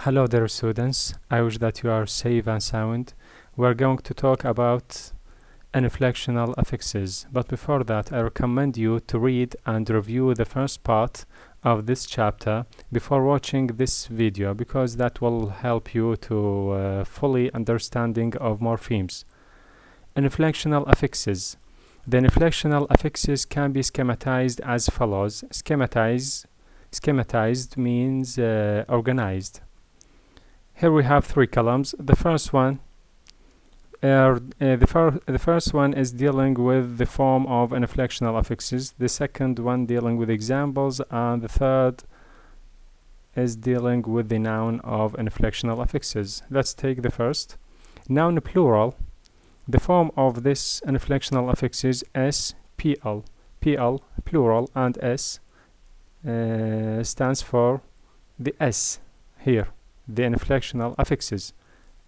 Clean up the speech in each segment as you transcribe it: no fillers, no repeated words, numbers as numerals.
Hello there students, I wish that you are safe and sound. We're going to talk about inflectional affixes, but before that I recommend you to read and review the first part of this chapter before watching this video, because that will help you to fully understanding of morphemes. Inflectional affixes. The inflectional affixes can be schematized as follows. Schematized means organized. Here we have three columns. The first one is dealing with the form of inflectional affixes. The second one dealing with examples, and the third is dealing with the noun of inflectional affixes. Let's take the first. Noun plural. The form of this inflectional affixes is PL. PL plural, and S stands for the S here. The inflectional affixes,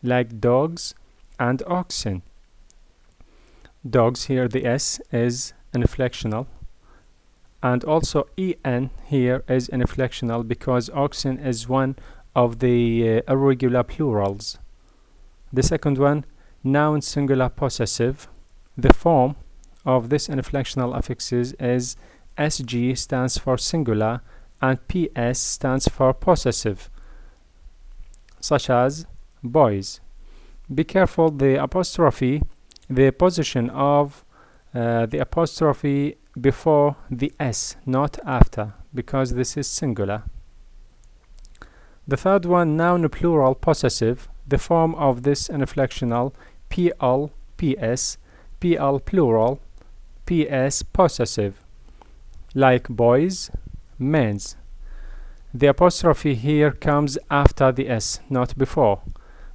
like dogs and oxen. Dogs, here the S is inflectional, and also EN here is inflectional because oxen is one of the irregular plurals. The second one, noun singular possessive. The form of this inflectional affixes is SG stands for singular and PS stands for possessive, such as boys. Be careful, the apostrophe, the position of the apostrophe before the S, not after, because this is singular. The third one, noun plural possessive. The form of this inflectional PL, PS, PL plural, PS possessive, like boys, men's. The apostrophe here comes after the S, not before,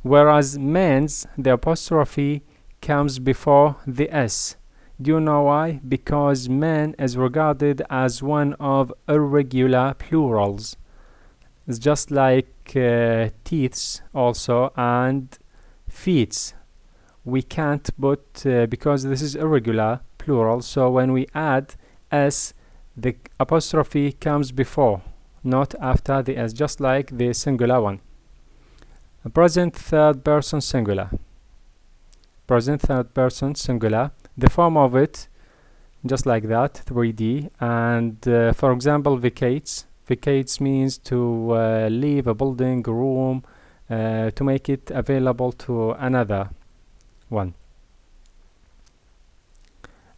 whereas men's, the apostrophe comes before the S. Do you know why? Because men is regarded as one of irregular plurals. It's just like teeths also and feet. We can't put because this is irregular plural, so when we add S, the apostrophe comes before, not after the S, just like the singular one. Present third person singular. Present third person singular. The form of it, just like that, 3D. And for example, vacates. Vacates means to leave a building, room, to make it available to another one.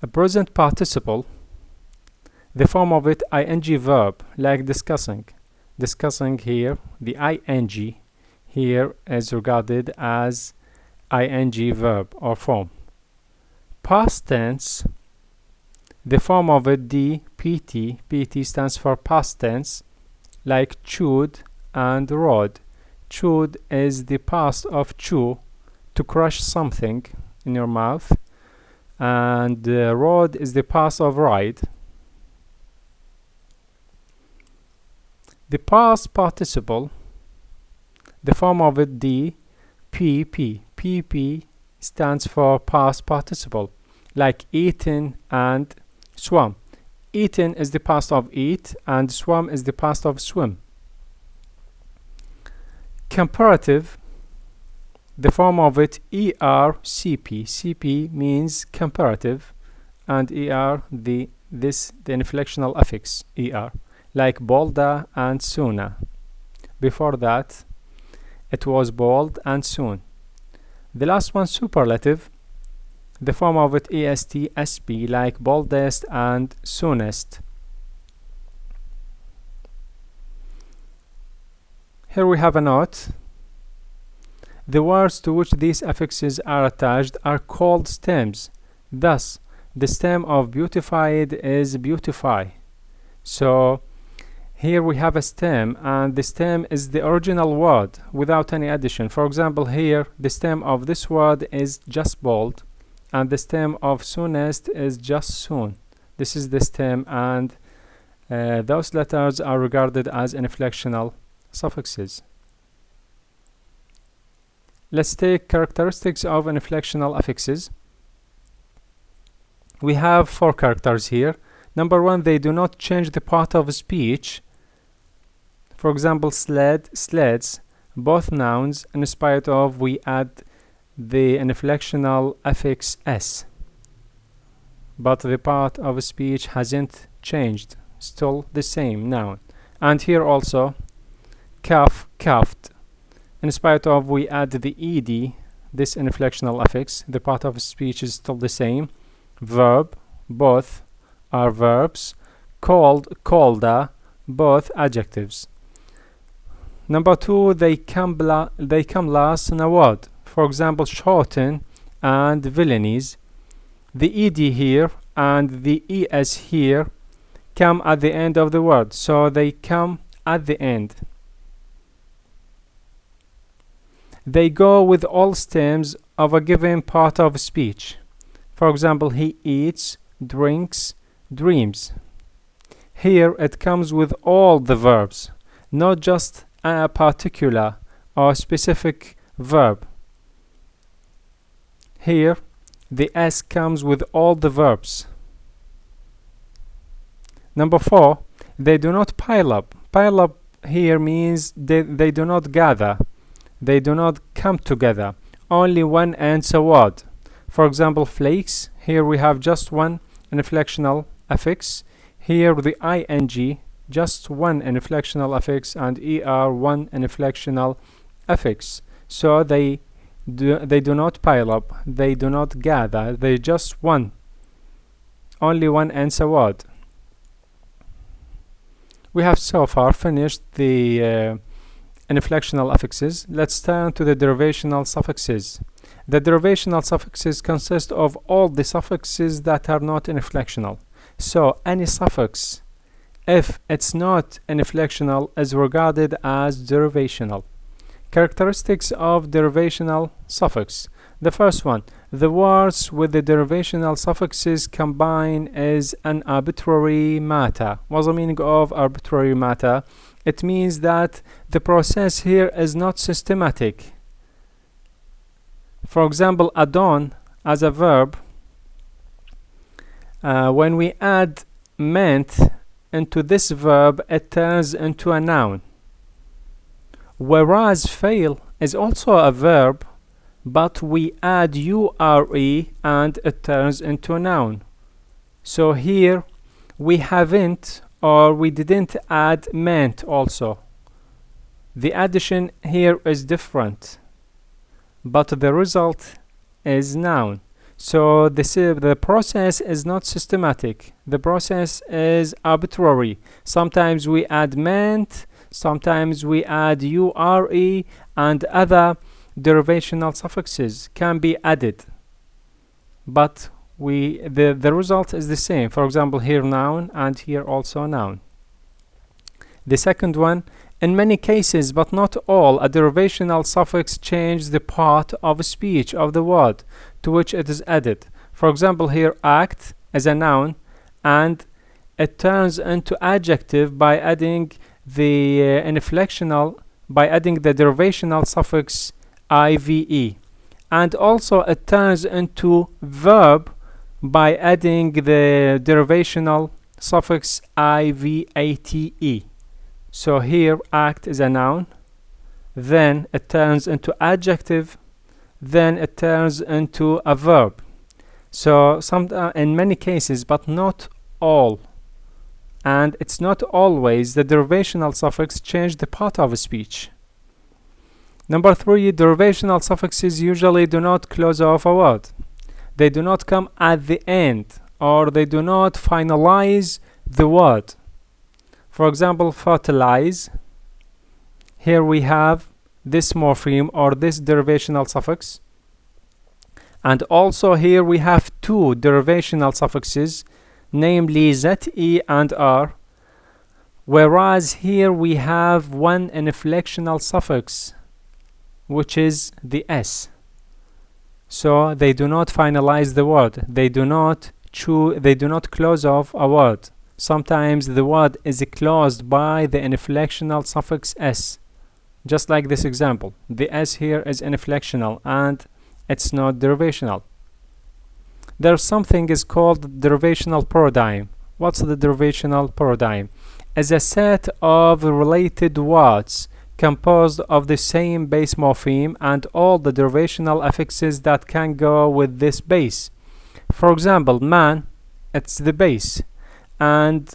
A present participle. The form of it, ing verb, like discussing. Discussing here, the ing here is regarded as ing verb or form. Past tense. The form of it, pt. pt stands for past tense, like chewed and rode. Chewed is the past of chew, to crush something in your mouth, and rode is the past of ride. The past participle, the form of it, pp. pp stands for past participle, like eaten and swam. Eaten is the past of eat, and swam is the past of swim. Comparative, the form of it, cp. cp means comparative, and the inflectional affix, like bolder and sooner. Before that, it was bold and soon. The last one, superlative. The form of it, est, like boldest and soonest. Here we have a note. The words to which these affixes are attached are called stems. Thus, the stem of beautified is beautify. So, here we have a stem, and the stem is the original word without any addition. For example, here the stem of this word is just bold, and the stem of soonest is just soon. This is the stem, and those letters are regarded as inflectional suffixes. Let's take characteristics of inflectional affixes. We have 4 characters here. Number 1, they do not change the part of speech. For example, sled, sleds, both nouns, in spite of we add the inflectional affix s, but the part of speech hasn't changed, still the same noun. And here also calf, calved, in spite of we add the ed, this inflectional affix, the part of speech is still the same. Verb, both are verbs. Called, colder, both adjectives. Number 2, they come last in a word. For example, shorten and villainies. The ed here and the es here come at the end of the word, so they come at the end. They go with all stems of a given part of speech. For example, he eats, drinks, dreams. Here it comes with all the verbs, not just a particular or specific verb. Here the s comes with all the verbs. Number 4, they do not pile up. Pile up here means they do not gather. They do not come together. Only one ends a word. For example, flakes. Here we have just one inflectional affix. Here the ing, just one inflectional affix, and er, one inflectional affix. So they do not pile up. They do not gather. They just one. Only one ends a word. We have so far finished the inflectional affixes. Let's turn to the derivational suffixes. The derivational suffixes consist of all the suffixes that are not inflectional. So any suffix, if it's not inflectional, is regarded as derivational. Characteristics of derivational suffix. The first one, the words with the derivational suffixes combine is an arbitrary matter. What's the meaning of arbitrary matter? It means that the process here is not systematic. For example, adorn as a verb, when we add meant into this verb, it turns into a noun. Whereas fail is also a verb, but we add ure and it turns into a noun. So here we haven't, or we didn't add meant also. The addition here is different, but the result is noun. So the process is not systematic. The process is arbitrary. Sometimes we add meant, sometimes we add ure, and other derivational suffixes can be added, but the result is the same. For example, here noun and here also noun. The second one, in many cases but not all, a derivational suffix changes the part of speech of the word to which it is added. For example, here act is a noun and it turns into adjective by adding the derivational suffix ive, and also it turns into verb by adding the derivational suffix ivate. So here act is a noun, then it turns into adjective, then it turns into a verb. So in many cases but not all, and it's not always, the derivational suffix change the part of a speech. Number 3, derivational suffixes usually do not close off a word. They do not come at the end, or they do not finalize the word. For example, fertilize. Here we have this morpheme or this derivational suffix. And also here we have two derivational suffixes, namely ze and r. Whereas here we have one inflectional suffix, which is the s. So they do not finalize the word. They do not close off a word. Sometimes the word is closed by the inflectional suffix s. Just like this example. The s here is inflectional and it's not derivational. There's something is called derivational paradigm. What's the derivational paradigm? Is a set of related words composed of the same base morpheme and all the derivational affixes that can go with this base. For example, man, it's the base, and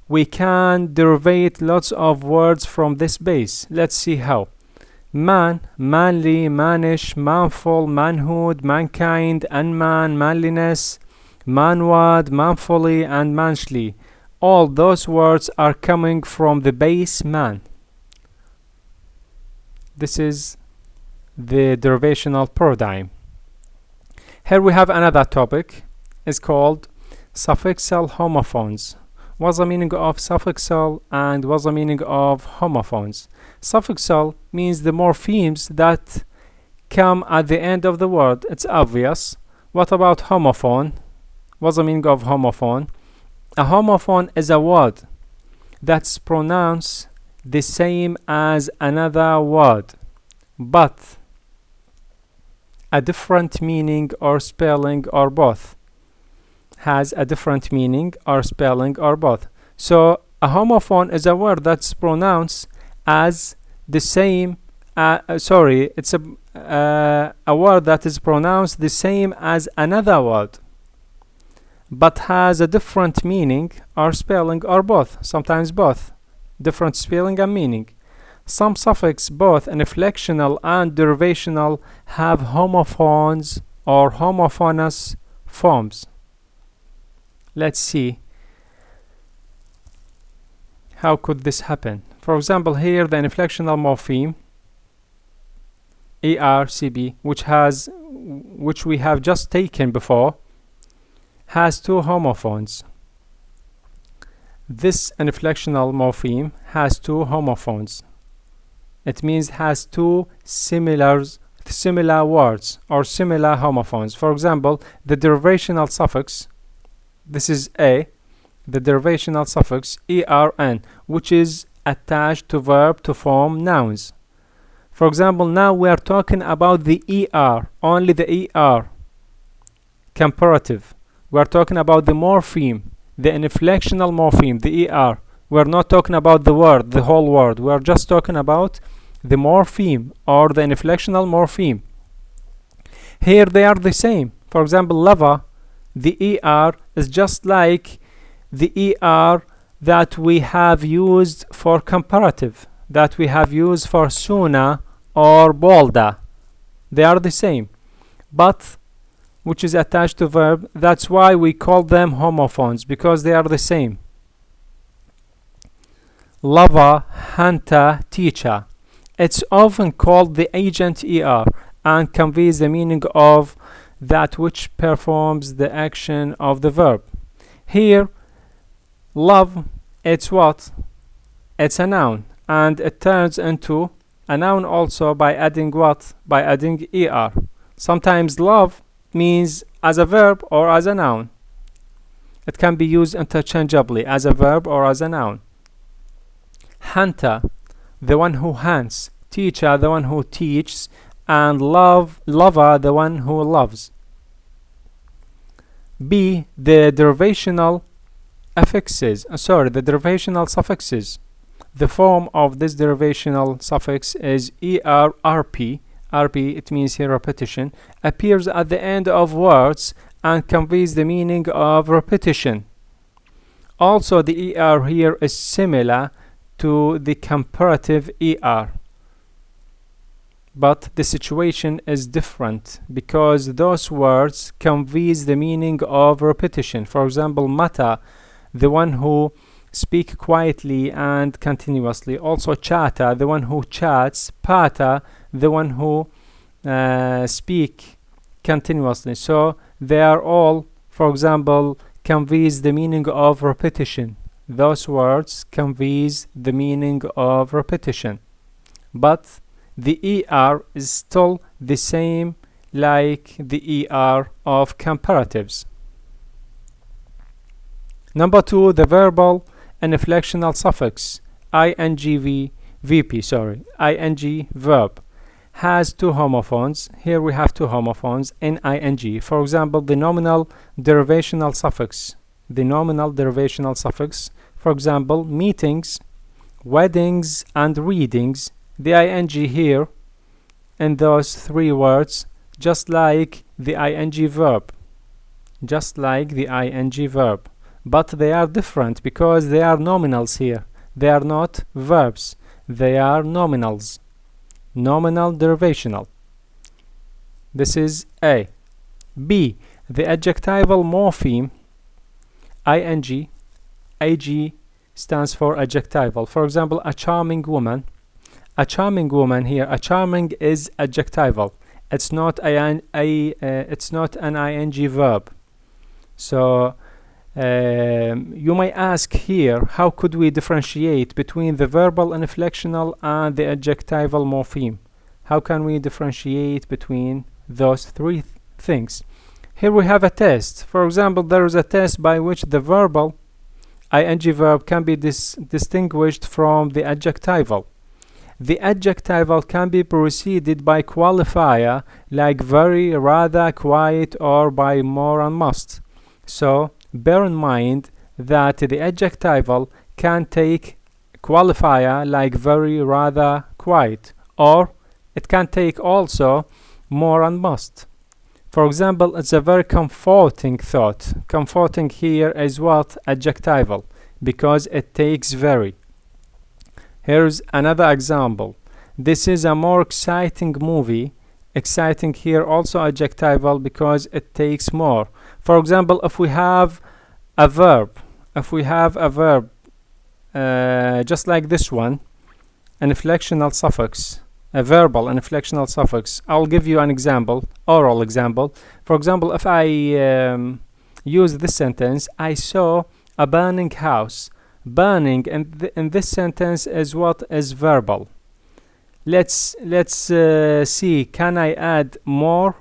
we can derive lots of words from this base. Let's see how. Man, manly, mannish, manful, manhood, mankind, unman, manliness, manwad, manfully, and manchly. All those words are coming from the base man. This is the derivational paradigm. Here we have another topic. It's called suffixal homophones. What's the meaning of suffixal and what's the meaning of homophones? Suffixal means the morphemes that come at the end of the word. It's obvious. What about homophone? What's the meaning of homophone? A homophone is a word that's pronounced the same as another word, but a different meaning or spelling or both. Has a different meaning or spelling or both. So a homophone is a word that's pronounced as the same it's a word that is pronounced the same as another word but has a different meaning or spelling or both, sometimes both, different spelling and meaning. Some suffix, both inflectional and derivational, have homophones or homophonous forms. Let's see how could this happen. For example, here the inflectional morpheme ERCB, which we have just taken before, has two homophones. This inflectional morpheme has two homophones. It means has two similar words or similar homophones. For example, the derivational suffix, this is A, the derivational suffix ERN, which is attached to verb to form nouns. For example, now we are talking about the ER, only the ER. Comparative. We are talking about the morpheme, the inflectional morpheme, the ER. We are not talking about the word, the whole word. We are just talking about the morpheme or the inflectional morpheme. Here they are the same. For example, lava, the ER is just like the ER that we have used for comparative, that we have used for suna or bolda. They are the same, but which is attached to verb. That's why we call them homophones, because they are the same. Lava, hanta, teacher. It's often called the agent ER and conveys the meaning of that which performs the action of the verb. Here, love, it's what? It's a noun, and it turns into a noun also by adding what? By adding ER. Sometimes love means as a verb or as a noun. It can be used interchangeably as a verb or as a noun. Hunter, the one who hunts. Teacher, the one who teaches. And lover, the one who loves. B, the derivational affixes. The derivational suffixes. The form of this derivational suffix is ERRP. RP, it means here repetition, appears at the end of words and conveys the meaning of repetition. Also, the ER here is similar to the comparative ER. But the situation is different because those words conveys the meaning of repetition. For example, mata, the one who speak quietly and continuously. Also chata, the one who chats. Pata, the one who speak continuously. So they are all, for example, conveys the meaning of repetition. Those words conveys the meaning of repetition. But the ER is still the same like the ER of comparatives. Number 2, the verbal and inflectional suffix ing verb has two homophones. Here we have two homophones in ing. For example, the nominal derivational suffix. For example, meetings, weddings, and readings the ing here in those three words, just like the ing verb. Just like the ing verb. But they are different because they are nominals here. They are not verbs. They are nominals. Nominal derivational. This is A. B. The adjectival morpheme ing, ag stands for adjectival. For example, a charming woman. A charming woman here. A charming is adjectival. It's not it's not an ing verb. So you may ask here, how could we differentiate between the verbal inflectional and the adjectival morpheme? How can we differentiate between those three things? Here we have a test. For example, there is a test by which the verbal ing verb can be distinguished from the adjectival. The adjectival can be preceded by qualifier like very, rather, quite, or by more and must. So bear in mind that the adjectival can take qualifier like very, rather, quite, or it can take also more and must. For example, it's a very comforting thought. Comforting here is what? Adjectival, because it takes very. Here's another example. This is a more exciting movie. Exciting here also adjectival because it takes more. For example, if we have a verb, just like this one, an inflectional suffix, a verbal and inflectional suffix. I'll give you an example, oral example. For example, if I use this sentence, I saw a burning house. Burning in this sentence is what is verbal. Let's see, can I add more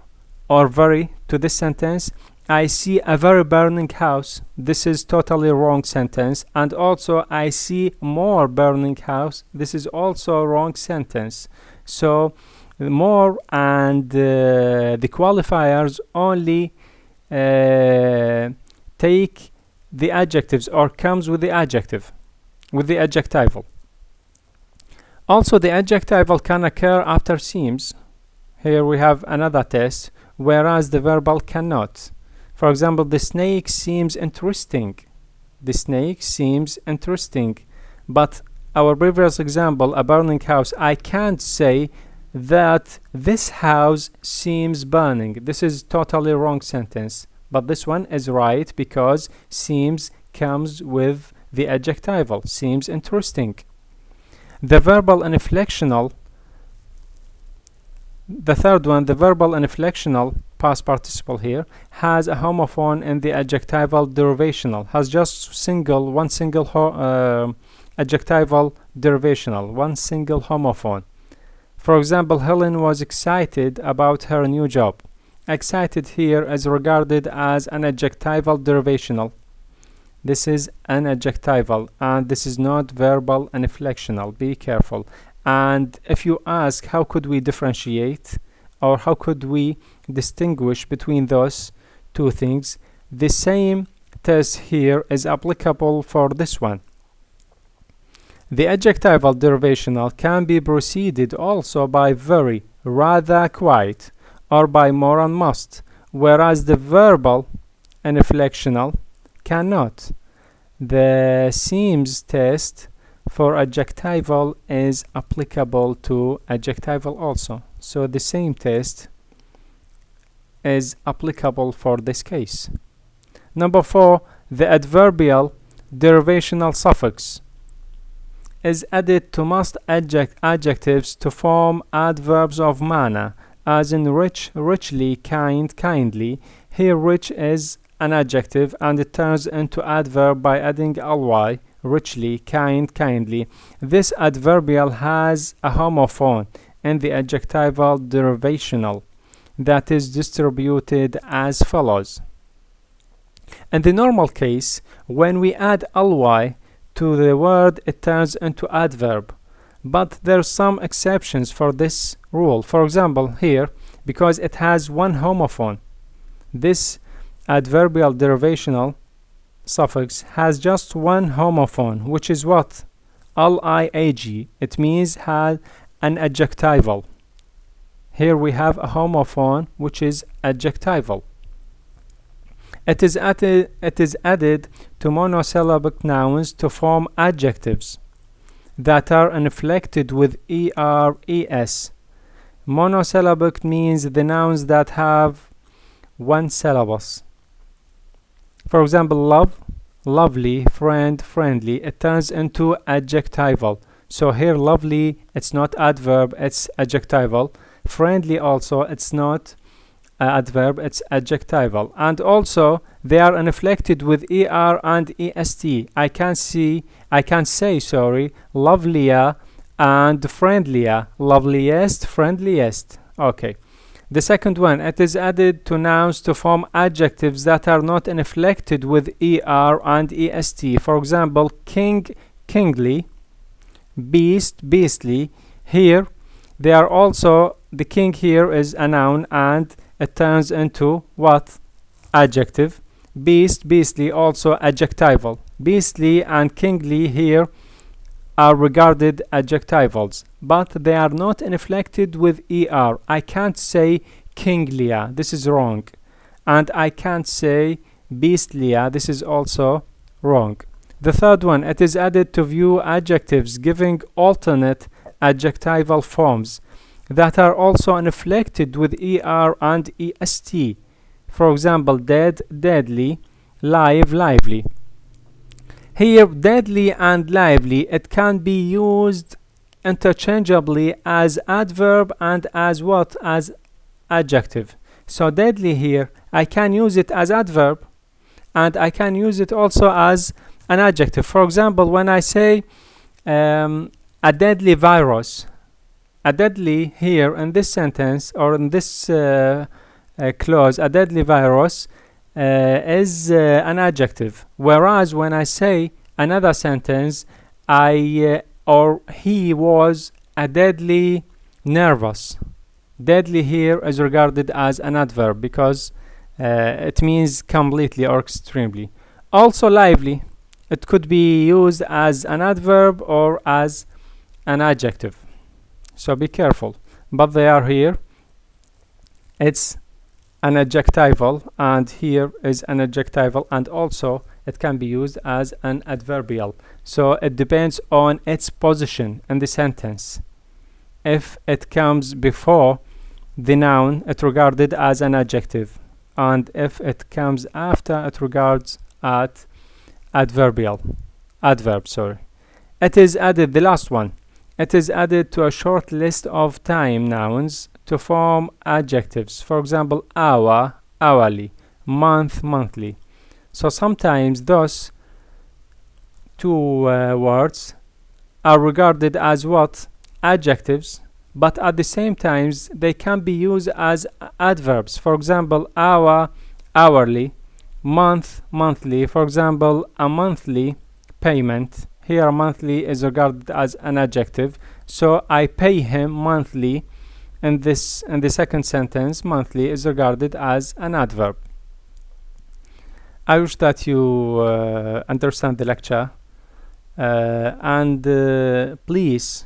or very to this sentence? I see a very burning house. This is totally wrong sentence. And also I see more burning house. This is also a wrong sentence. So more and the qualifiers only take the adjectives or comes with the adjective, with the adjectival. Also the adjectival can occur after seems. Here we have another test, whereas the verbal cannot. For example, the snake seems interesting. The snake seems interesting. But our previous example, a burning house, I can't say that this house seems burning. This is totally wrong sentence. But this one is right because seems comes with the adjectival. Seems interesting. The verbal and inflectional, the third one, the verbal and inflectional past participle here has a homophone in the adjectival derivational. Has just one single adjectival derivational, one single homophone. For example, Helen was excited about her new job. Excited here is regarded as an adjectival derivational. This is an adjectival and this is not verbal and inflectional. Be careful. And if you ask how could we differentiate or how could we distinguish between those two things, the same test here is applicable for this one. The adjectival derivational can be preceded also by very, rather, quite, or by more and must, whereas the verbal and inflectional cannot. The seems test for adjectival is applicable to adjectival also. So the same test is applicable for this case. Number 4, the adverbial derivational suffix is added to most adjectives to form adverbs of manner, as in rich, richly, kind, kindly. Here rich is an adjective and it turns into adverb by adding ly, richly, kind, kindly. This adverbial has a homophone in the adjectival derivational that is distributed as follows. In the normal case, when we add ly to the word, it turns into adverb. But there are some exceptions for this rule. For example, here, because it has one homophone, this adverbial derivational suffix has just one homophone, which is what? Liag. It means has an adjectival. Here we have a homophone, which is adjectival. It is added to monosyllabic nouns to form adjectives that are inflected with ES. Monosyllabic means the nouns that have one syllabus. For example, love, lovely, friend, friendly. It turns into adjectival. So here lovely, it's not adverb, it's adjectival. Friendly also, it's not adverb, it's adjectival. And also they are inflected with ER and EST. I can say lovelier and friendlier. Loveliest, friendliest. Okay. The second one, it is added to nouns to form adjectives that are not inflected with ER and EST. For example, king, kingly, beast, beastly. Here they are also, the king here is a noun and it turns into what? Adjective. Beast, beastly, also adjectival. Beastly and kingly here are regarded adjectivals, but they are not inflected with ER. I can't say kinglier, this is wrong. And I can't say beastlier, this is also wrong. The third one, it is added to view adjectives giving alternate adjectival forms that are also inflected with ER and EST. For example, dead, deadly, live, lively. Here, deadly and lively, it can be used interchangeably as adverb and as what? As adjective. So deadly here, I can use it as adverb and I can use it also as an adjective. For example, when I say a deadly virus, a deadly here in this sentence or in this clause, a deadly virus is an adjective, whereas when I say another sentence, or he was a deadly nervous. Deadly here is regarded as an adverb because it means completely or extremely. Also lively, it could be used as an adverb or as an adjective. So be careful, but they are here. It's an adjectival and here is an adjectival, and also it can be used as an adverbial. So it depends on its position in the sentence. If it comes before the noun, it regarded as an adjective, and if it comes after, it regards at adverb. It is added, the last one, it is added to a short list of time nouns to form adjectives. For example, hour, hourly, month, monthly. So sometimes those two words are regarded as what? Adjectives, but at the same times they can be used as adverbs. For example, hour, hourly, month, monthly. For example, a monthly payment. Here monthly is regarded as an adjective, so I pay him monthly. In the second sentence, monthly is regarded as an adverb. I wish that you understand the lecture, and please,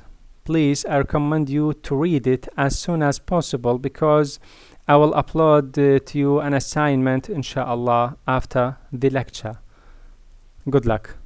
I recommend you to read it as soon as possible, because I will upload to you an assignment inshallah after the lecture. Good luck.